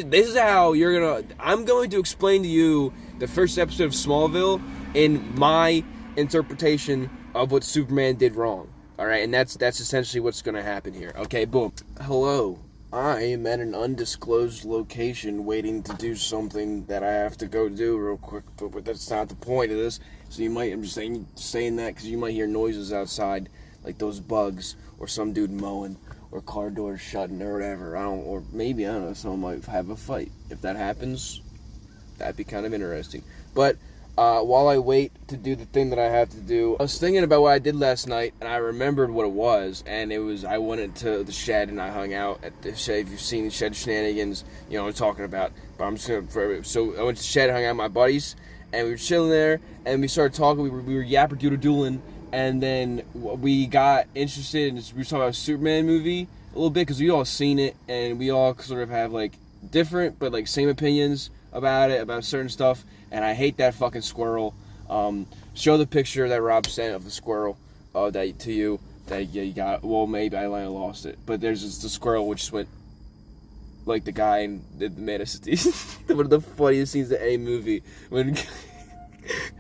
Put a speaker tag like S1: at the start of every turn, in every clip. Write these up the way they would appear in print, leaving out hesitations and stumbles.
S1: This is how I'm going to explain to you the first episode of Smallville in my interpretation of what Superman did wrong. Alright, and that's essentially what's going to happen here. Okay, boom. Hello. I am at an undisclosed location waiting to do something that I have to go do real quick, but that's not the point of this. So I'm just saying that because you might hear noises outside, like those bugs, or some dude mowing, or car doors shutting, or whatever. Or maybe, I don't know, someone might have a fight. If that happens, that'd be kind of interesting. But while I wait to do the thing that I have to do, I was thinking about what I did last night, and I remembered what it was, and it was, I went into the shed, and I hung out at the shed. If you've seen the shed shenanigans, you know what I'm talking about. But I'm just gonna, so I went to the shed, hung out with my buddies, and we were chilling there, and we started talking, we were yapper-doodle-dooling, and then we got interested in, we were talking about a Superman movie a little bit, because we all seen it, and we all sort of have, like, different, but, like, same opinions about it, about certain stuff, and I hate that fucking squirrel. Show the picture that Rob sent of the squirrel that to you, that you got, well, maybe I lost it, but there's just the squirrel which went, like the guy in the Man of City. One of the funniest scenes in any movie, when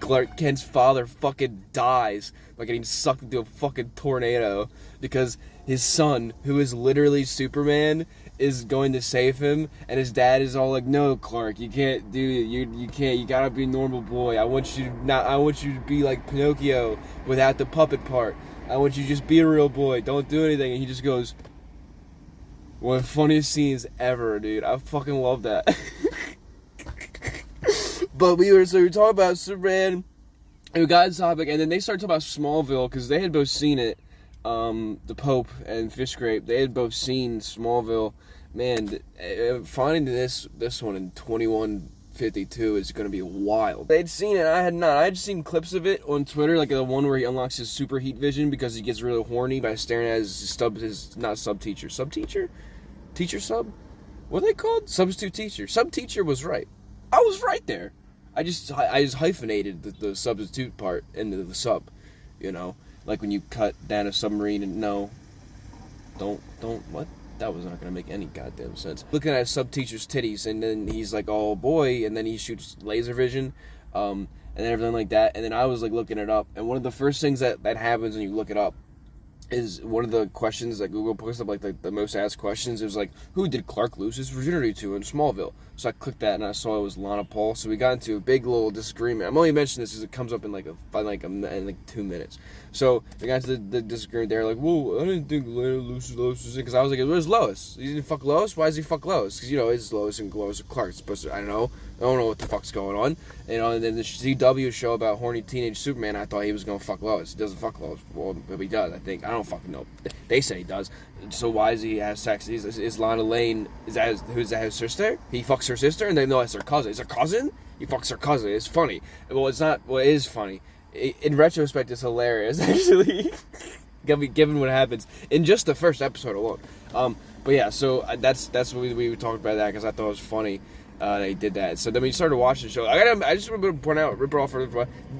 S1: Clark Kent's father fucking dies by getting sucked into a fucking tornado because his son, who is literally Superman, is going to save him, and his dad is all like, "No, Clark, you can't do it. You can't. You gotta be a normal boy. I want you to be like Pinocchio without the puppet part. I want you to just be a real boy. Don't do anything." And he just goes, one of the funniest scenes ever, dude. I fucking love that. But we were talking about Superman, and we got into topic, and then they started talking about Smallville, because they had both seen it. The Pope and Fishgrape, they had both seen Smallville. Man, finding this one in 2152 is going to be wild. They'd seen it, I had not. I had seen clips of it on Twitter, like the one where he unlocks his super heat vision because he gets really horny by staring at teacher sub? What are they called? Substitute teacher. Sub teacher was right. I was right there. I just hyphenated the substitute part into the sub, you know? Like when you cut down a submarine and don't, what? That was not going to make any goddamn sense. Looking at a sub-teacher's titties, and then he's like, oh boy, and then he shoots laser vision, and then everything like that, and then I was like looking it up, and one of the first things that happens when you look it up is one of the questions that Google puts up, like the most asked questions, it was like, who did Clark lose his virginity to in Smallville? So I clicked that and I saw it was Lana Paul. So we got into a big little disagreement. I'm only mentioning this because it comes up in like 2 minutes. So we got into the disagreement there, like, well, I didn't think Lana loses it, because I was like, where's Lois? He didn't fuck Lois? Why does he fuck Lois? Because, you know, it's Lois and Clark. It's supposed to, I don't know what the fuck's going on. You know, and then the CW show about horny teenage Superman, I thought he was going to fuck Lois. He doesn't fuck Lois. Well, he does, I think. I don't fucking know. They say he does. So why does he have sex? Is Lana Lane, who's that, his sister? He fucks her sister, and they know it's her cousin. Is her cousin? He fucks her cousin. It's funny. Well, it's not. Well, it is funny. In retrospect, it's hilarious, actually. Given what happens in just the first episode alone. But yeah, so that's what we talked about that, because I thought it was funny. They did that. So then we started watching the show. I just want to point out, rip it off.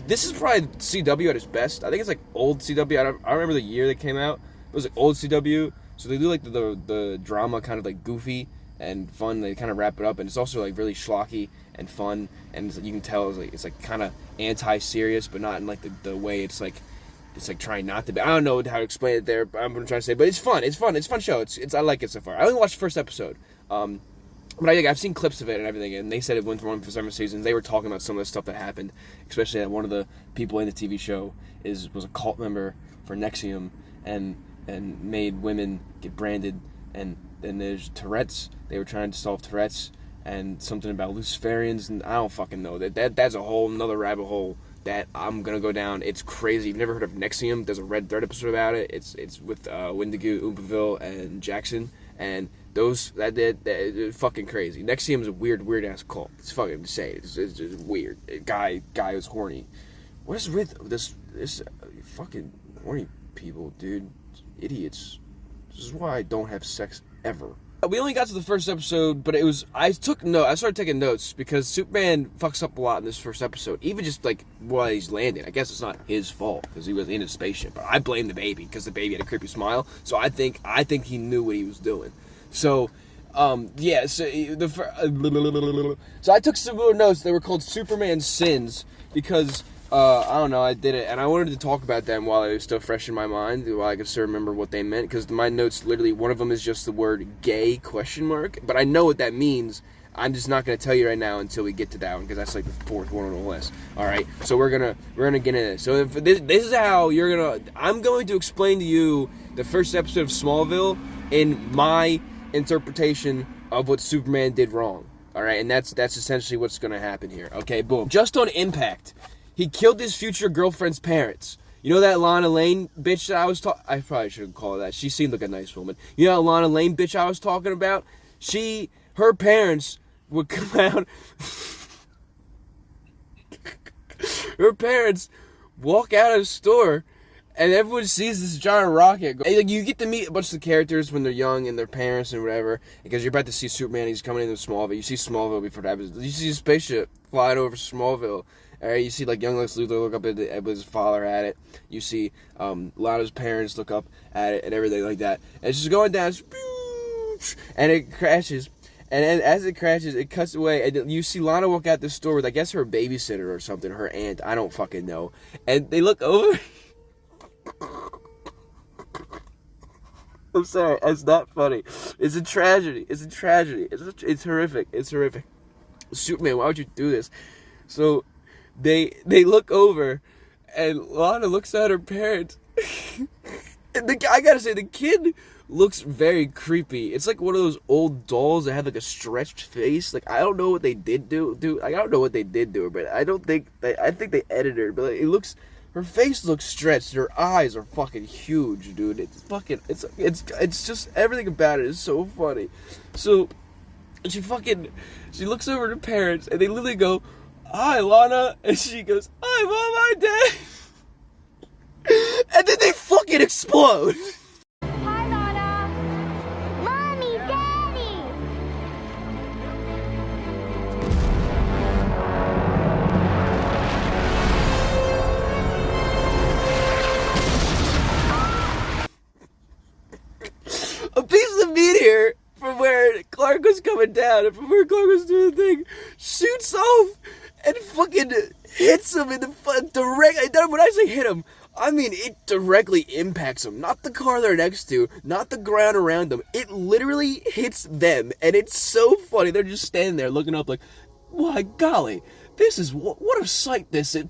S1: This is probably CW at its best. I think it's like old CW. I don't remember the year they came out. It was like old CW. So they do like the drama kind of like goofy and fun. They kind of wrap it up, and it's also like really schlocky and fun. And you can tell it's like kind of anti-serious, but not in like the way it's like trying not to be. I don't know how to explain it there, but I'm gonna try to say. But it's fun. It's a fun show. I like it so far. I only watched the first episode. But I've seen clips of it and everything, and they said it went on for several seasons. They were talking about some of the stuff that happened, especially that one of the people in the TV show was a cult member for NXIVM and made women get branded, and then there's Tourette's. They were trying to solve Tourette's, and something about Luciferians, and I don't fucking know. That's a whole another rabbit hole that I'm gonna go down. It's crazy. You've never heard of NXIVM? There's a Red Thread episode about it. It's with Wendigo, Oompaville, and Jackson, and those that fucking crazy. NXIVM is a weird ass cult. It's fucking insane. It's just weird. Guy was horny. What is with this fucking horny people, dude? Idiots. This is why I don't have sex ever. We only got to the first episode, but I started taking notes because Superman fucks up a lot in this first episode. Even just like while he's landing. I guess it's not his fault because he was in his spaceship. But I blame the baby because the baby had a creepy smile. So I think he knew what he was doing. So Yeah, so so I took some little notes. They were called Superman Sins because, I don't know, I did it, and I wanted to talk about them while it was still fresh in my mind, while I could still remember what they meant, because my notes, literally, one of them is just the word gay, ? But I know what that means. I'm just not going to tell you right now until we get to that one, because that's like the fourth one on the list. Alright, so we're gonna get into this. So if this is how I'm going to explain to you the first episode of Smallville in my interpretation of what Superman did wrong. Alright, and that's essentially what's going to happen here. Okay, boom. Just on impact, he killed his future girlfriend's parents. You know that Lana Lane bitch that I was talking... I probably shouldn't call her that. She seemed like a nice woman. You know that Lana Lane bitch I was talking about? Her parents would come out... Her parents walk out of the store, and everyone sees this giant rocket. Like, you get to meet a bunch of the characters when they're young and their parents and whatever, because you're about to see Superman. He's coming into Smallville. You see Smallville before that happens. You see a spaceship flying over Smallville. You see, like, young Lex Luthor look up at his father at it. You see Lana's parents look up at it and everything like that. And it's just going down, and it crashes. And as it crashes, it cuts away, and you see Lana walk out the store with, I guess, her babysitter or something, her aunt. I don't fucking know. And they look over. I'm sorry, it's not funny. It's a tragedy. It's horrific. It's horrific. Superman, why would you do this? So they look over, and Lana looks at her parents. And I gotta say, the kid looks very creepy. It's like one of those old dolls that have like a stretched face. Like, I don't know what they did do. I don't know what they did to her, but I think they edited her. But like, her face looks stretched. Her eyes are fucking huge, dude. It's just everything about it is so funny. So she looks over at her parents, and they literally go, "Hi, Lana," and she goes, "Hi, Mom, hi, Dad," and then they fucking explode.
S2: Hi, Lana. Mommy, Daddy.
S1: A piece of meteor from where Clark was coming down and from where Clark was doing the thing shoots off and fucking hits him in the direct. When I say hit him, I mean it directly impacts him. Not the car they're next to, not the ground around them. It literally hits them, and it's so funny. They're just standing there looking up like, "My golly, this is what a sight this is."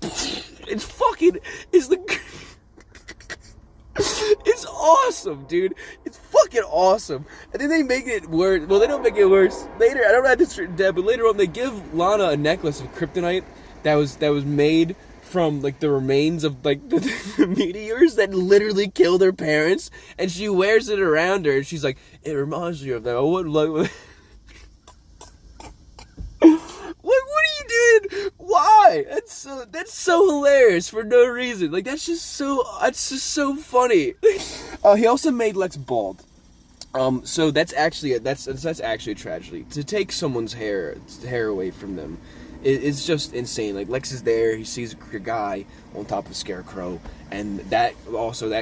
S1: It's awesome, dude. It's fucking awesome. And then they make it worse. Well, they don't make it worse. Later, I don't have this written down, but later on they give Lana a necklace of kryptonite that was made from like the remains of like the meteors that literally killed her parents, and she wears it around her, and she's like, "It reminds me of them." I would like. What are you doing? Why? That's so hilarious for no reason. Like, that's just so funny. He also made Lex bald. So that's actually a tragedy. To take someone's hair away from them, it's just insane. Like, Lex is there, he sees a guy on top of a scarecrow, and that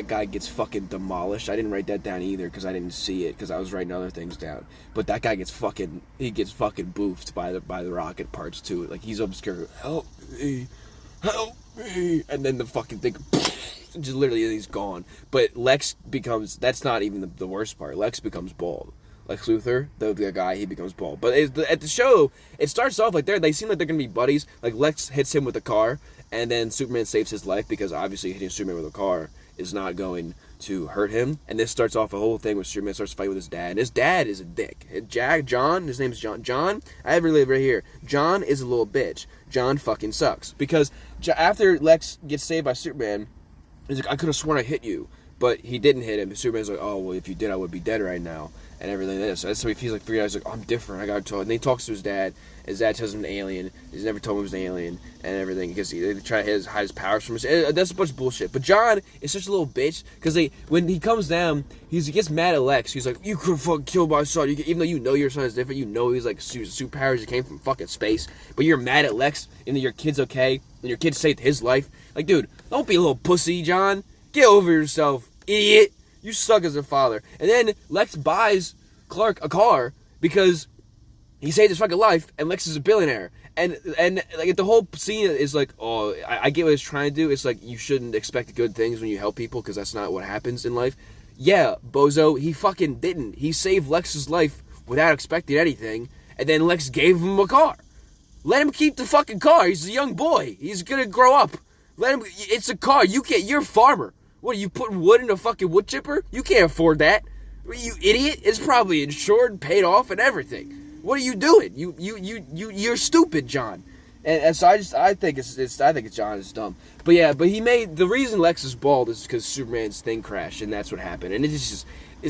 S1: guy gets fucking demolished. I didn't write that down either because I didn't see it because I was writing other things down. But that guy gets fucking boofed by the rocket parts too. Like, he's obscure. Help me, and then the fucking thing. Just literally, he's gone. But Lex that's not even the worst part. Lex becomes bald. Lex Luthor, the guy, he becomes bald. But at the show, it starts off like they seem like they're gonna be buddies. Like, Lex hits him with a car, and then Superman saves his life because obviously hitting Superman with a car is not going to hurt him. And this starts off a whole thing where Superman starts fighting with his dad. And his dad is a dick. John, his name's John. John, I have it right here. John is a little bitch. John fucking sucks because after Lex gets saved by Superman, he's like, "I could have sworn I hit you," but he didn't hit him. Superman's like, "Oh, well, if you did, I would be dead right now," and everything like that. So he feels like figured out, he's like, "Oh, I'm different. I gotta talk." And then he talks to his dad. His dad tells him an alien. He's never told him he was an alien and everything because they try to hide his powers from us. That's a bunch of bullshit. But John is such a little bitch because when he comes down, he gets mad at Lex. He's like, "You could fucking kill my son. Even though you know your son is different, you know he's like superpowers. He came from fucking space, but you're mad at Lex and your kid's okay and your kid saved his life. Like, dude, don't be a little pussy, John. Get over yourself, idiot. You suck as a father." And then Lex buys Clark a car because he saved his fucking life, and Lex is a billionaire. And like the whole scene is like, oh, I get what he's trying to do. It's like you shouldn't expect good things when you help people because that's not what happens in life. Yeah, bozo, he fucking didn't. He saved Lex's life without expecting anything, and then Lex gave him a car. Let him keep the fucking car. He's a young boy. He's gonna grow up. Let him. It's a car. You can't. You're a farmer. What are you putting wood in a fucking wood chipper? You can't afford that. You idiot. It's probably insured, and paid off, and everything. What are you doing? You're stupid, John. And so I think John is dumb. But yeah, but the reason Lex is bald is because Superman's thing crashed, and that's what happened. And it's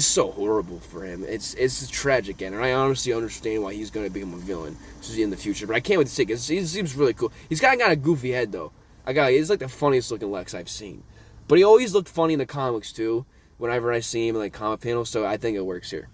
S1: so horrible for him. It's a tragic end, and I honestly understand why he's going to become a villain in the future. But I can't wait to see it, because he seems really cool. He's got a goofy head, though. He's like the funniest looking Lex I've seen. But he always looked funny in the comics, too, whenever I see him in like comic panels, so I think it works here.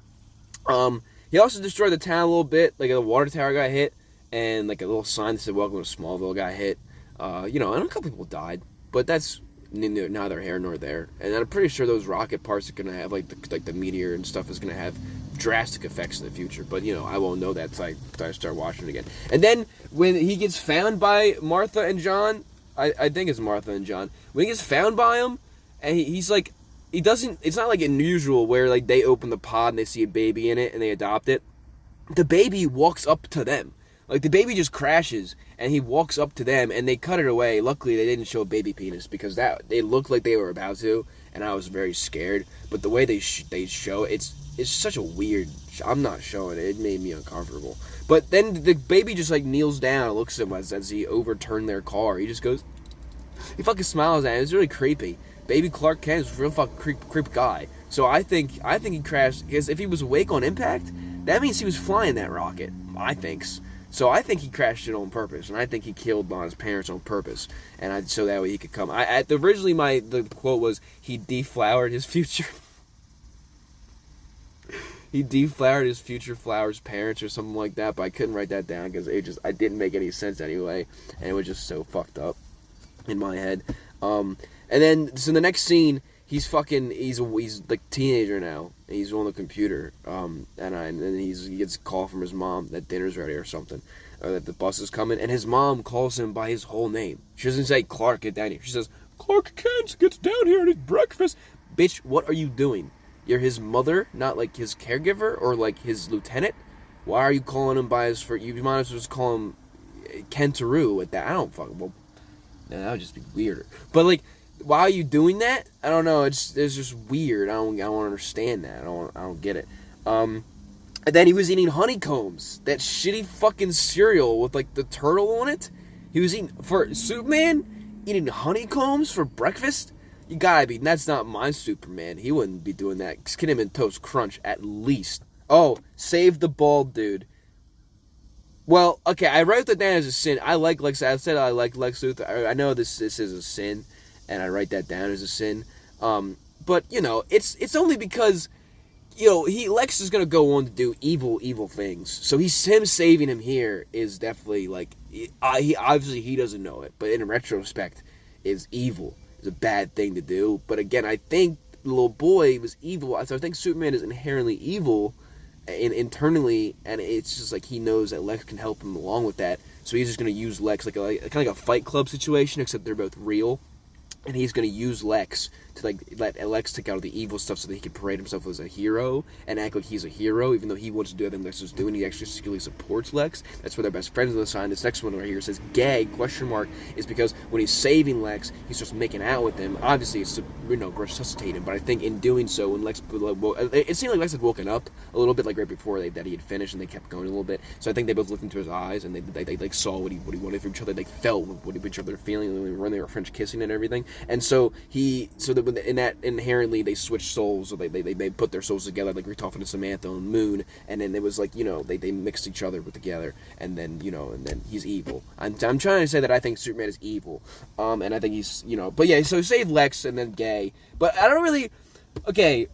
S1: He also destroyed the town a little bit, like a water tower got hit, and like a little sign that said "Welcome to Smallville" got hit. And a couple people died, but that's neither here nor there. And I'm pretty sure those rocket parts are gonna have like the meteor and stuff is gonna have drastic effects in the future. But I won't know that until I start watching it again. And then when he gets found by Martha and John, I think it's Martha and John. When he gets found by him, and he's like, he doesn't. It's not like unusual where like they open the pod and they see a baby in it and they adopt it. The baby walks up to them. Like, the baby just crashes, and he walks up to them, and they cut it away. Luckily, they didn't show a baby penis, because they looked like they were about to, and I was very scared. But the way they show it's such a weird. I'm not showing it. It made me uncomfortable. But then the baby just, like, kneels down and looks at him as he overturned their car. He just goes. He fucking smiles at him. It's really creepy. Baby Clark Kent is a real fucking creep guy. So I think he crashed, because if he was awake on impact, that means he was flying that rocket. I think. So I think he crashed it on purpose, and I think he killed Don's parents on purpose, and so that way he could come. Originally the quote was he deflowered his future. He deflowered his future flower's parents or something like that, but I couldn't write that down because it didn't make any sense anyway, and it was just so fucked up in my head. And then so the next scene, he's like a teenager now. And he's on the computer, and then he gets a call from his mom that dinner's ready or something, or that the bus is coming, and his mom calls him by his whole name. She doesn't say, "Clark, get down here." She says, "Clark Kent gets down here and eats breakfast." Bitch, what are you doing? You're his mother, not like his caregiver or like his lieutenant. Why are you calling him by his first? You might as well just call him Kentaru at that. I don't fucking. Well, that would just be weirder. But like. Why are you doing that? I don't know. It's just weird. I don't understand that. I don't get it. And then he was eating honeycombs. That shitty fucking cereal with like the turtle on it. He was eating for Superman eating honeycombs for breakfast. You gotta be. That's not my Superman. He wouldn't be doing that. Cinnamon Toast Crunch at least. Oh, save the bald dude. Well, okay. I wrote that down as a sin. I like Lex. I said I like Lex Luthor. I know this is a sin. And I write that down as a sin. But, it's only because, Lex is going to go on to do evil things. So him saving him here is definitely, like, he doesn't know it. But in retrospect, is evil. It's a bad thing to do. But again, I think the little boy was evil. So I think Superman is inherently evil internally. And it's just like he knows that Lex can help him along with that. So he's just going to use Lex kind of like a Fight Club situation, except they're both real. And he's going to use Lex to, like, let Lex take out the evil stuff so that he can parade himself as a hero and act like he's a hero, even though he wants to do everything Lex is doing. He actually secretly supports Lex. That's why they're best friends on the sign. This next one right here says gag, ? Is because when he's saving Lex, he starts making out with him. Obviously, it's to, resuscitate him, but I think in doing so, when Lex, it seemed like Lex had woken up a little bit, like, right before that he had finished, and they kept going a little bit. So I think they both looked into his eyes, and they like, saw what he wanted from each other. They felt what each other were feeling when they were French kissing and everything. And so in that inherently they switched souls, so they put their souls together, like we're talking to Samantha on Moon, and then it was like, they mixed each other together, and then he's evil. I'm trying to say that I think Superman is evil, and I think he's, but yeah, so save Lex and then gay, but I don't really, okay,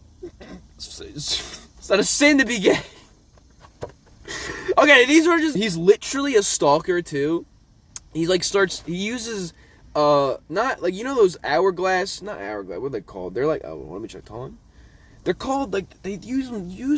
S1: it's not a sin to be gay. Okay, these were just, he's literally a stalker too. He uses not like, those not hourglass, what are they called? They're like, let me check time. They're called, like, they use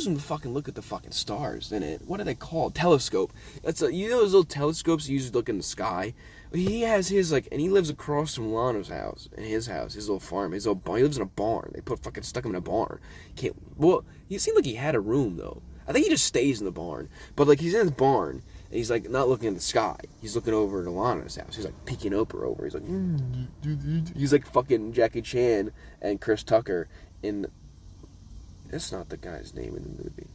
S1: them to fucking look at the fucking stars, innit? What are they called? Telescope. You know those little telescopes you use to look in the sky? He has his, like, and he lives across from Lano's house, and his little farm, his little barn. He lives in a barn. They stuck him in a barn. He seemed like he had a room, though. I think he just stays in the barn. But, like, he's in his barn, and he's, like, not looking at the sky. He's looking over to Lana's house. He's, like, peeking over. He's like, he's like fucking Jackie Chan and Chris Tucker in... That's not the guy's name in the movie.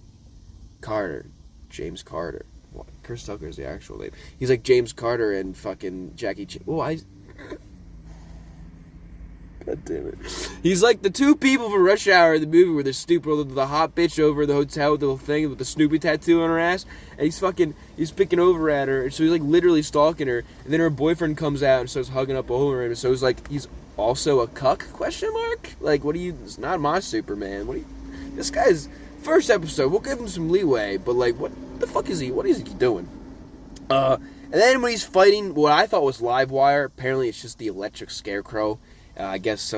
S1: Carter. James Carter. What? Chris Tucker is the actual name. He's like James Carter and fucking Jackie Chan. God damn it. He's like the two people from Rush Hour in the movie where they're stupid, the hot bitch over in the hotel with the little thing with the Snoopy tattoo on her ass, and he's picking over at her, and so he's like literally stalking her, and then her boyfriend comes out and starts hugging up over him, and so he's also a cuck, question mark? Like, it's not my Superman, this guy's first episode, we'll give him some leeway, but like, what the fuck is he doing? And then when he's fighting what I thought was Livewire, apparently it's just the electric scarecrow. I guess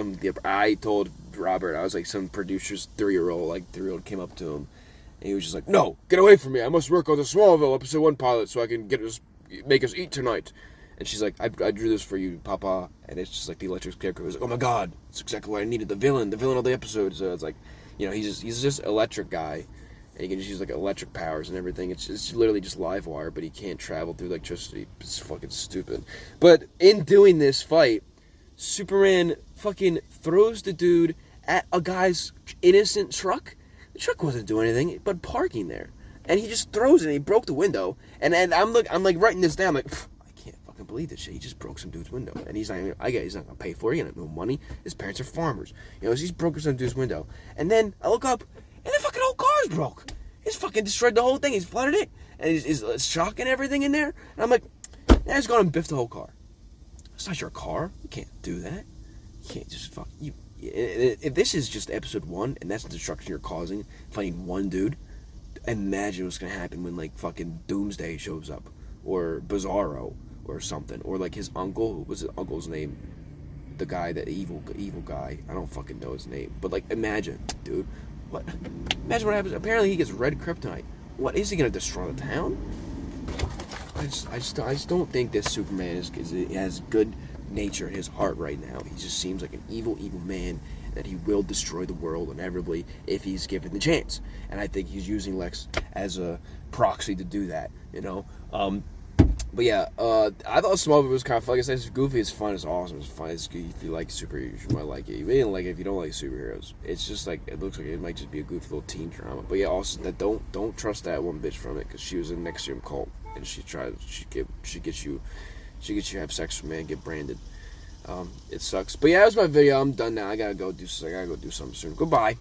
S1: I told Robert, I was like, some producer's 3-year-old came up to him, and he was just like, no, get away from me, I must work on the Smallville episode 1 pilot so I can make us eat tonight. And she's like, I drew this for you, Papa, and it's just like the electric scarecrow. He's like, oh my god, it's exactly what I needed, the villain of the episode. So it's like, you know, he's just electric guy, and he can just use like electric powers and everything. It's literally just live wire, but he can't travel through electricity. It's fucking stupid. But in doing this fight, Superman fucking throws the dude at a guy's innocent truck. The truck wasn't doing anything but parking there, and he just throws it. And he broke the window, and I'm like writing this down, like, I can't fucking believe this shit. He just broke some dude's window, and he's not gonna pay for it. He got no money. His parents are farmers, you know. So he's broken some dude's window, and then I look up, and the fucking whole car's broke. He's fucking destroyed the whole thing. He's flooded it, and he's shocking everything in there. And I'm like, now he's gone and biffed the whole car. It's not your car. You can't do that. You can't just fuck you. If this is just episode 1 and that's the destruction you're causing, fighting one dude, imagine what's gonna happen when like fucking Doomsday shows up, or Bizarro, or something, or like his uncle. What was his uncle's name? The guy, that evil guy. I don't fucking know his name, but like, imagine, dude. Imagine what happens. Apparently, he gets red kryptonite. What is he gonna destroy the town? I just don't think this Superman has good nature in his heart right now. He just seems like an evil man, that he will destroy the world inevitably if he's given the chance. And I think he's using Lex as a proxy to do that, you know? But yeah, I thought Smallville was kind of fun. Like I said, it's goofy, it's fun, it's awesome, it's fun. If you like superheroes, you might like it. You may not like it if you don't like superheroes. It's just like, it looks like it might just be a goofy little teen drama. But yeah, also, don't trust that one bitch from it, because she was in NXIVM cult, and she gets you to have sex with me and get branded. It sucks. But yeah, that was my video. I'm done now. I gotta go do something soon. Goodbye.